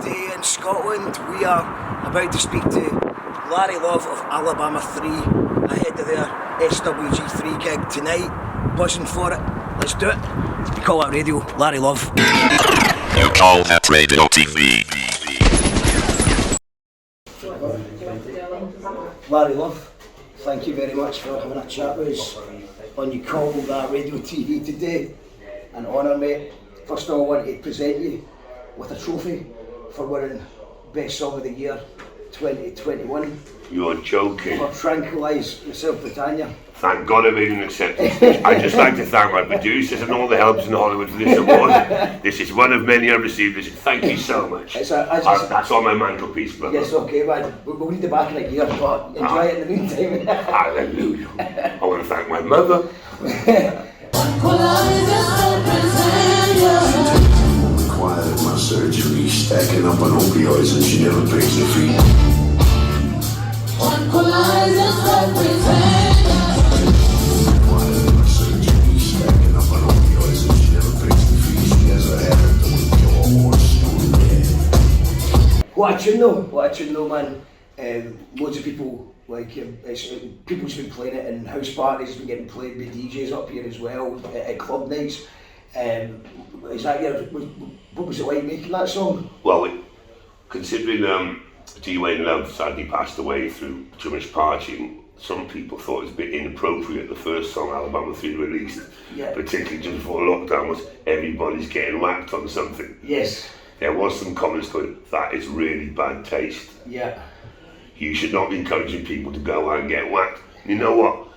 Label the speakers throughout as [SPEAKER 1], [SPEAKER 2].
[SPEAKER 1] day in Scotland. We are about to speak to Larry Love of Alabama 3 ahead of their SWG3 gig tonight. Buzzing for it. Let's do it. We call that radio Larry Love.
[SPEAKER 2] You call that radio TV.
[SPEAKER 1] Larry Love, thank you very much for having a chat with us on You Call That Radio TV today. An honour, mate. First of all, I want to present you with a trophy for winning Best Song of the Year 2021.
[SPEAKER 3] You're joking.
[SPEAKER 1] For Tranquilise Yourself, Britannia.
[SPEAKER 3] Thank God I made an acceptance. I'd just like to thank my producers and all the helps in Hollywood for this award. This is one of many I've received. Thank you so much. That's on my mantelpiece, brother.
[SPEAKER 1] Yes, okay, man. We'll need it back in a year, but enjoy it in the meantime.
[SPEAKER 3] Hallelujah. I want to thank my mother.
[SPEAKER 4] Quiet my surgery, stacking up on opioids and she never breaks her feet.
[SPEAKER 1] What a tune though, man. Loads of people, people's been playing it in house parties, it's been getting played by DJs up here as well, at club nights. Is that what was it like making that song?
[SPEAKER 3] Well, considering G. Wayne Love sadly passed away through too much partying, some people thought it was a bit inappropriate. The first song Alabama 3 released, particularly just before lockdown, was everybody's getting whacked on something.
[SPEAKER 1] Yes.
[SPEAKER 3] There was some comments going, that is really bad taste.
[SPEAKER 1] Yeah. You
[SPEAKER 3] should not be encouraging people to go out and get whacked. You know what?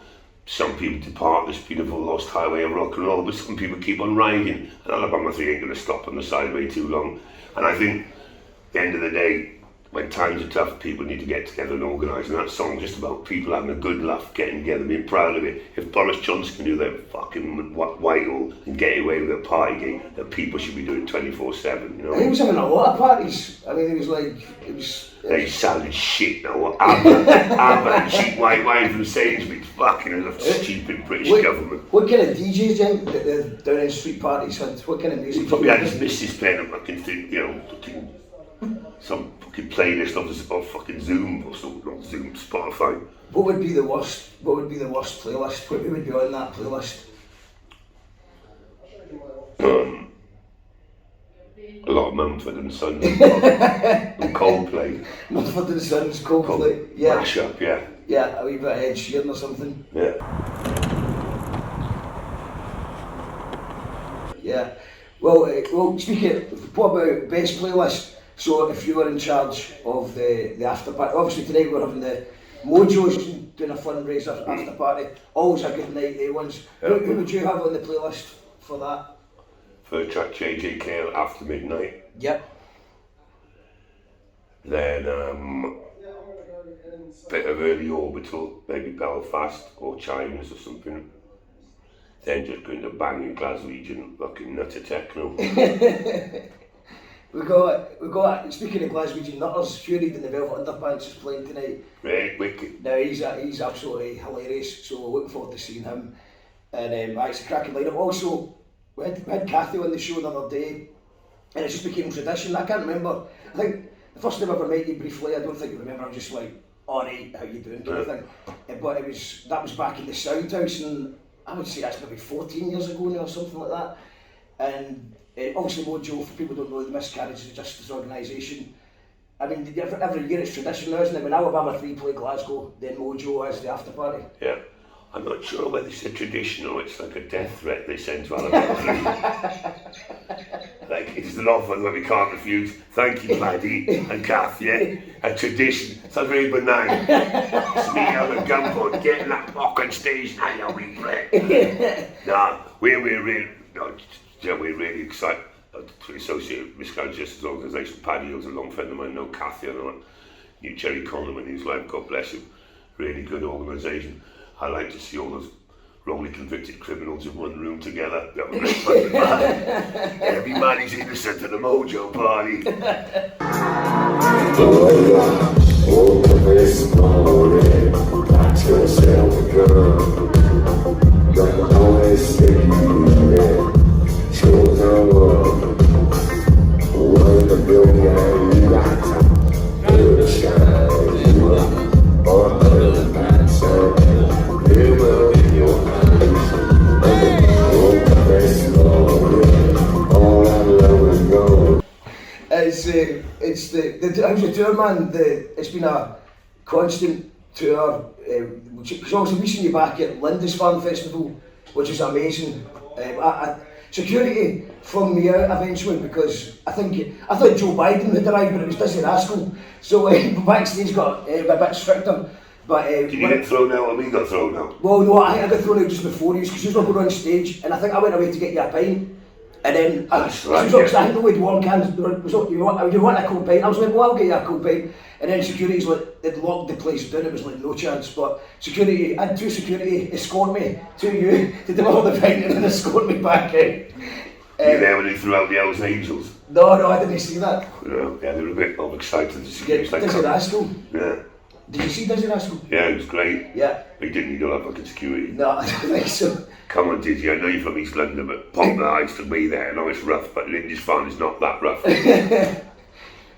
[SPEAKER 3] Some people depart this beautiful lost highway of rock and roll, but some people keep on riding, and Alabama 3 ain't going to stop on the sideway too long. And I think, at the end of the day, when times are tough, people need to get together and organise, and that song's just about people having a good laugh, getting together, being proud of it. If Boris Johnson can do that fucking Whitehall and get away with a party game, that people should be doing 24/7, you know?
[SPEAKER 1] He was having a lot of parties. I mean, it was...
[SPEAKER 3] They sounded shit now. Amber and cheap white wine from Sainsbury's, fucking a stupid British government.
[SPEAKER 1] What kind of DJs then, the down in street parties had? What kind of music?
[SPEAKER 3] He probably had his missus playing a fucking thing, you know, some fucking playlist of fucking Zoom or something, not Zoom, Spotify. What would be the worst playlist? Who would be on that playlist? A lot of Mumford and Sons and Coldplay. Mumford and Sons, Coldplay, yeah. Mashup, yeah. Yeah, a wee bit of Ed Sheeran or something. Yeah. Yeah. Well, speaking, what about best playlist? So if you were in charge of the after party, obviously tonight we're having the Mojo's doing a fundraiser after party. Always a good night, they ones. Yeah. Who would you have on the playlist for that? Third track, JJK After Midnight. Yep. Then bit of Early Orbital, maybe Belfast or Chimes or something. Then just going to banging Glaswegian, fucking nutter techno. we got. Speaking of Glaswegian nutters, Fury in the Velvet Underpants is playing tonight. Right, wicked. Now he's absolutely hilarious. So we're looking forward to seeing him. And it's a cracking lineup. Also, we had Kathy on the show the other day, and it just became tradition. I can't remember. I think the first time I ever met you briefly, I don't think I remember. I'm just like, alright, how you doing, kind of thing. But that was back in the Sound House, and I would say that's maybe 14 years ago now or something like that. And obviously Mojo, for people who don't know, the Miscarriage of Justice organisation. I mean, every year it's tradition now, isn't it? When Alabama 3 play Glasgow, then Mojo has the after party. Yeah. I'm not sure whether it's a tradition or it's like a death threat they send to Alabama 3. Like, it's an offer that we can't refuse. Thank you, Paddy and Kath, yeah? A tradition. Sounds very benign. It's me on the gunboat, getting that fucking stage now, we play. We're really excited to associate with Miscarriage Justice Organisation. Paddy was a long friend of mine, know Kathy and all. Knew Jerry Conlon when he was alive, God bless him. Really good organisation. I like to see all those wrongly convicted criminals in one room together. That was great fun, man. Every man is innocent at the Mojo party. Oh, it's the how's the tour, man? It's been a constant tour. Because obviously we seen you back at Lindisfarne Festival, which is amazing. Security flung me out eventually because I thought Joe Biden had arrived, but it was Dizzy Rascal. So Backstage got a bit stricter. But
[SPEAKER 5] did you get thrown out, or we got thrown out?
[SPEAKER 3] Well, no, I got thrown out just before you, because you were going on stage, and I think I went away to get you a pint. And then I think the way warm cans, you want a cold pint? I was like, well, I'll get you a cold pint. And then security's like, they'd locked the place down, it was like no chance. But security, I had two security escort me to you to deliver the pint and then escort me back in.
[SPEAKER 5] You there when they threw out the Hells Angels?
[SPEAKER 3] No, I didn't see that.
[SPEAKER 5] No, yeah, they were a bit overexcited.
[SPEAKER 3] Dizzy Rascal?
[SPEAKER 5] Yeah.
[SPEAKER 3] Did you see Dizzy Rascal?
[SPEAKER 5] Yeah, it was great.
[SPEAKER 3] Yeah.
[SPEAKER 5] He didn't need all that fucking security.
[SPEAKER 3] No, I don't think so.
[SPEAKER 5] Come on, Dizzy, I know you're from East London, but pop the eyes to me there. I know it's rough, but Lindisfarne is not that rough.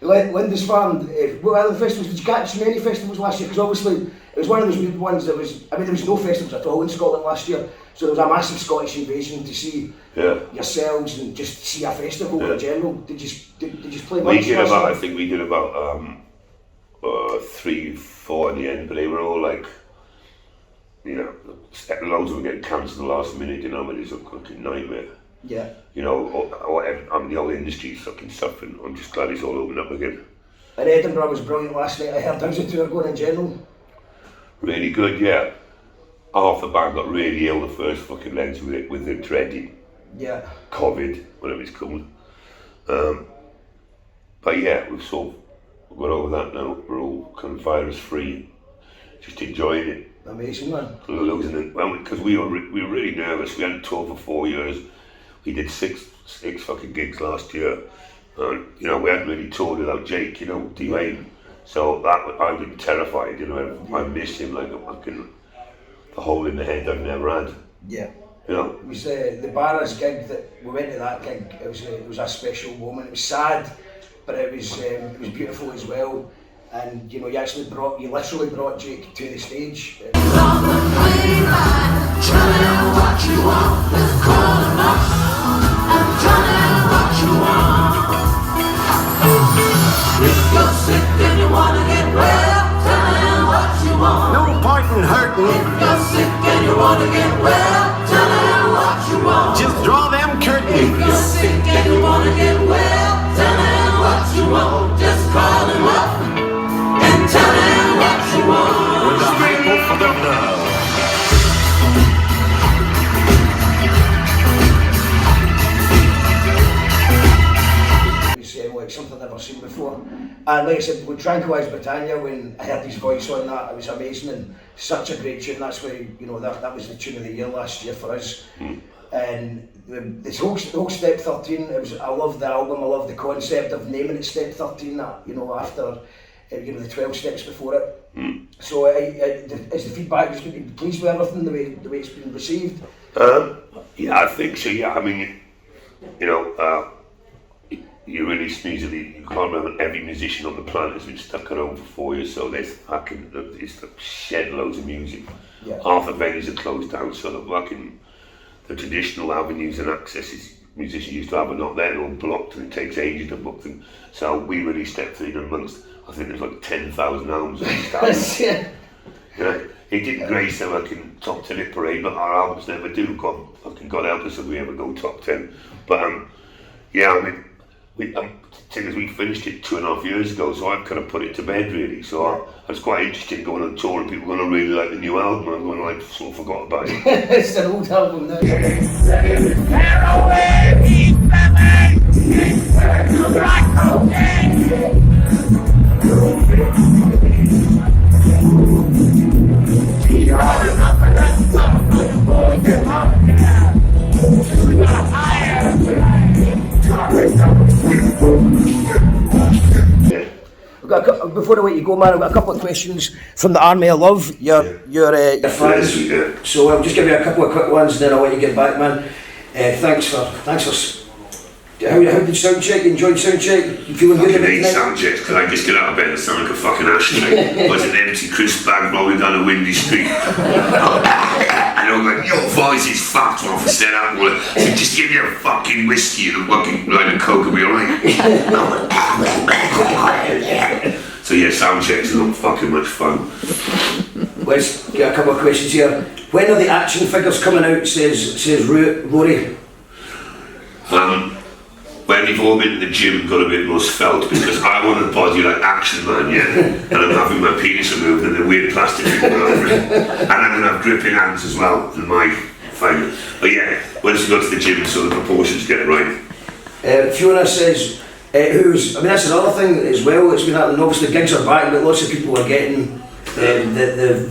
[SPEAKER 3] Lindisfarne, what other festivals, did you catch many festivals last year? Because obviously it was one of those weird ones that was, there was no festivals at all in Scotland last year, so there was a massive Scottish invasion to see yourselves and just see a festival in general. Did you play much?
[SPEAKER 5] I think we did about 3, 4 in the end, but they were all like, you know, loads of them getting cancelled last minute, you know, but it's a fucking nightmare.
[SPEAKER 3] Yeah.
[SPEAKER 5] You know, the whole industry's fucking suffering. I'm just glad it's all opened up again.
[SPEAKER 3] And Edinburgh was brilliant last night. I heard how's the tour going in general?
[SPEAKER 5] Really good, yeah. Half the band got really ill the first fucking legs with the dreaded COVID, whatever it's called. But yeah, we've got over that now. We're all kind of virus free, just enjoying it.
[SPEAKER 3] Amazing, man.
[SPEAKER 5] Losing it, well, because we were really nervous. We hadn't toured for 4 years. We did six fucking gigs last year. You know, we hadn't really toured without Jake, you know, D-Wayne. So I've been terrified, you know. I miss him like a fucking the hole in the head I've never had.
[SPEAKER 3] Yeah.
[SPEAKER 5] You know.
[SPEAKER 3] It was the Barras gig that we went to. That gig, it was a special moment. It was sad, but it was beautiful as well. And you know, you literally brought Jake to the stage.
[SPEAKER 4] No point in hurting.
[SPEAKER 6] If you're sick and you wanna get well, tell him what you want.
[SPEAKER 4] Just draw them curtains.
[SPEAKER 6] If you're sick and you wanna get well, tell him what you want. Just call him up and tell him what you want.
[SPEAKER 4] With the hypo for the love.
[SPEAKER 3] Like something I've never seen before. And like I said, with Tranquilise Britannia, when I heard his voice on that, it was amazing and such a great tune. That's why, you know, that was the tune of the year last year for us. And the whole Step 13, I love the album, I love the concept of naming it Step 13, that, you know, after the 12 steps before it. So is the feedback, just been pleased with everything, the way it's been received?
[SPEAKER 5] Yeah, I think so, yeah. I mean, you know, you really easily, you can't remember every musician on the planet has been stuck at home for 4 years, so there's fucking, it's shed loads of music.
[SPEAKER 3] Yeah.
[SPEAKER 5] Half the venues are closed down, so the traditional avenues and accesses musicians used to have are not there, they're all blocked, and it takes ages to book them. So we really stepped in amongst, I think there's like 10,000 albums on this album. You know, it didn't grace the fucking top 10 hit parade, but our albums never do. God help us if we ever go top 10. But yeah, I mean, we finished it 2.5 years ago, so I've kind of put it to bed really. So I was quite interested in going on tour and people going to really like the new album. I'm going to like sort of forgot about it.
[SPEAKER 3] It's an old album now. Before I let you go, man, I've got a couple of questions from the Army of Love, your fans. So I'll just give you a couple of quick ones, then I'll let you get back, man. Thanks for How did sound check? You enjoyed sound check? You feeling good
[SPEAKER 5] I
[SPEAKER 3] about it
[SPEAKER 5] hate
[SPEAKER 3] tonight?
[SPEAKER 5] sound checks because I just get out of bed and sound like a fucking ashtray. Was an empty crisp bag rolling down a windy street. And I'm like, your voice is fucked off instead of that. So just give me a fucking whiskey and a fucking line of coke and be alright. So yeah, sound checks are not fucking much fun.
[SPEAKER 3] Let's get a couple of questions here. When are the action figures coming out, says Rory?
[SPEAKER 5] When you've all been to the gym and got a bit more svelte, because I want a body like Action Man, yeah, and I'm having my penis removed and the weird plastic thing over it, and I'm going to have gripping hands as well, and my fine. But yeah, once you go to the gym so the proportions get right.
[SPEAKER 3] Fiona says, this is another thing as well that's been happening. Obviously gigs are back, but lots of people are getting the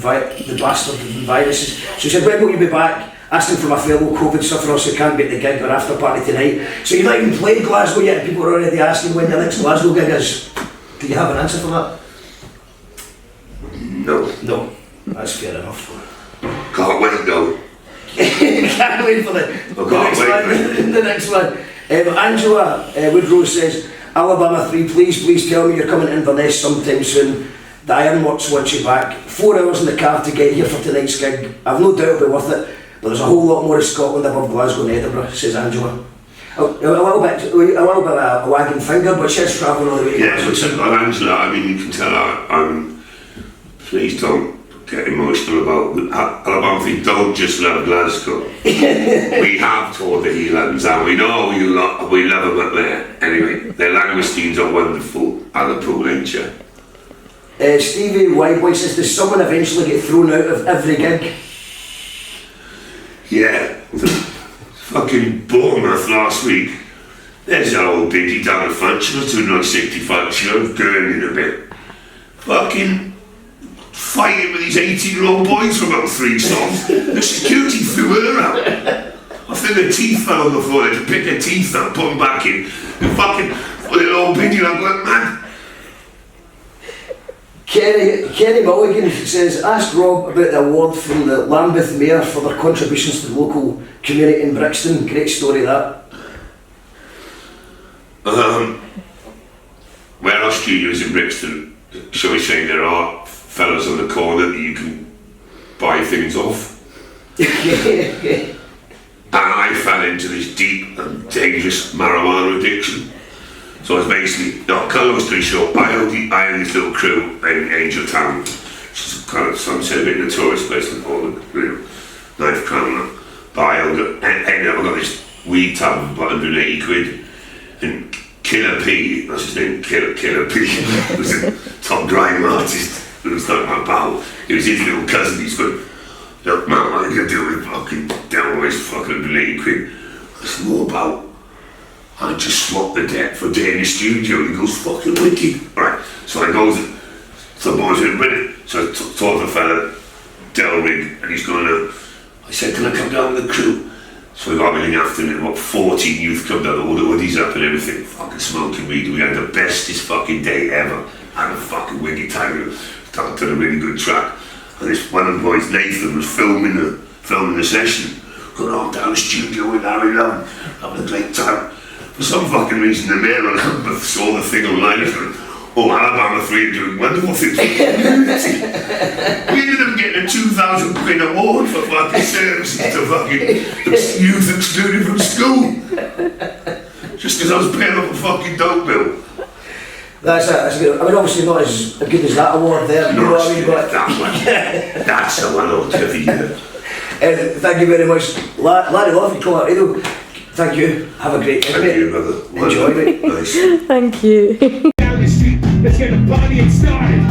[SPEAKER 3] bastard viruses. So she said, when will you be back? Asking for my fellow COVID sufferers who can't be at the gig or after party tonight. So you've not even played Glasgow yet, and people are already asking when your next Glasgow gig is. Do you have an answer for that?
[SPEAKER 5] No.
[SPEAKER 3] That's fair enough.
[SPEAKER 5] Can't wait though.
[SPEAKER 3] Can't wait for the next one. Angela Woodrose says, Alabama 3, please tell me you're coming to Inverness sometime soon. The Ironworks wants you back. 4 hours in the car to get here for tonight's gig. I've no doubt it'll be worth it. But there's a whole lot more of Scotland above Glasgow and Edinburgh, says Angela. A little bit of a wagging finger, but she's travelling all the way to Glasgow.
[SPEAKER 5] Yeah, Angela, I mean, you can tell please don't get emotional about Alabama. Don't just love Glasgow. We have toured the Heelands and we know we love them up there. Anyway, their langoustines are wonderful and the pool, ain't you?
[SPEAKER 3] Stevie Whiteboy says, does someone eventually get thrown out of every gig?
[SPEAKER 5] Yeah, fucking Bournemouth last week. There's that old biddy down the front, she was doing like 65, she was gurning a bit. Fucking fighting with these 18-year-old boys for about 3 songs. The security threw her out. I think her teeth fell on the floor, they had to pick her teeth out, put them back in. And fucking little old biddy, I'm like, man.
[SPEAKER 3] Kenny Mulligan says, ask Rob about the award from the Lambeth Mayor for their contributions to the local community in Brixton. Great story, that.
[SPEAKER 5] Where our studios in Brixton, shall we say, there are fellas on the corner that you can buy things off. And I fell into this deep and dangerous marijuana addiction. So I was basically, cut a long story short, I owned this little crew in Angel Town, which is kind of some a bit notorious place with all the knife crown. But I got this weed tab of about 180 quid, and Killer P, that's his name, Killer P, was a top grime artist who was like my pal. He was his little cousin, he's good. Look man, what are you gonna do with fucking devil waste fucking 180 quid? It's more about I just swapped the debt for a day in the studio. He goes, fucking wicked. Right, so I goes to the boys in a minute. So I talked to the fella, Delrig, and he's going to, I said, can I come down with the crew? So we got everything after it, about 14 youth come down, all the hoodies up and everything, fucking smoking weed. We had the bestest fucking day ever. Had a fucking wicked time. We started a really good track. And this one of the boys, Nathan, was filming the session. Going on down the studio with Harry Love, having a great time. For some fucking reason, the mayor on Lambeth saw the thing online and said, oh, Alabama 3 are doing wonderful things for the community. We ended up getting a 2,000 quid award for fucking services to fucking youth excluded from school. Just because I was paying off a fucking dope bill.
[SPEAKER 3] That's good. I mean, obviously not as good as that award there, you know what I mean? But
[SPEAKER 5] that one. That's the one I'll give you.
[SPEAKER 3] Thank you very much. Larry Love, you call it radio. Thank you. Have a great day.
[SPEAKER 5] Thank you, brother.
[SPEAKER 3] Enjoy it.
[SPEAKER 5] Nice.
[SPEAKER 7] Thank you.
[SPEAKER 8] Down the street, let's get the party started.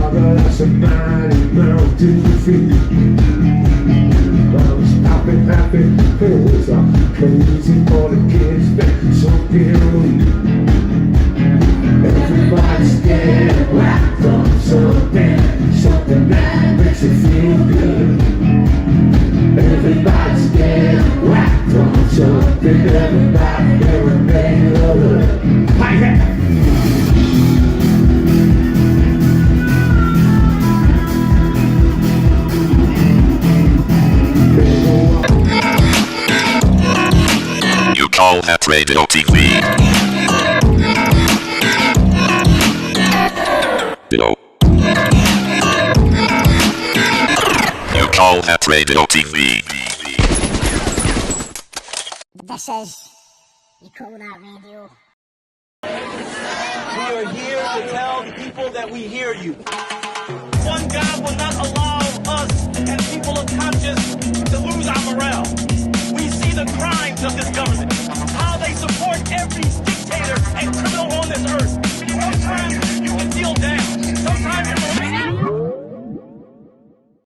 [SPEAKER 8] That's a mighty mountain feet. Happy, pills are crazy for the kids, but something. Everybody's getting whacked on something that makes you feel good. Everybody's getting whacked on something. everybody, every other. Hi-hat.
[SPEAKER 2] You call that radio TV? No. You call that radio TV?
[SPEAKER 7] This is, you call that radio?
[SPEAKER 9] We are here to tell the people that we hear you. One God will not allow us as people of conscience to lose our morale. We see the crimes of this government.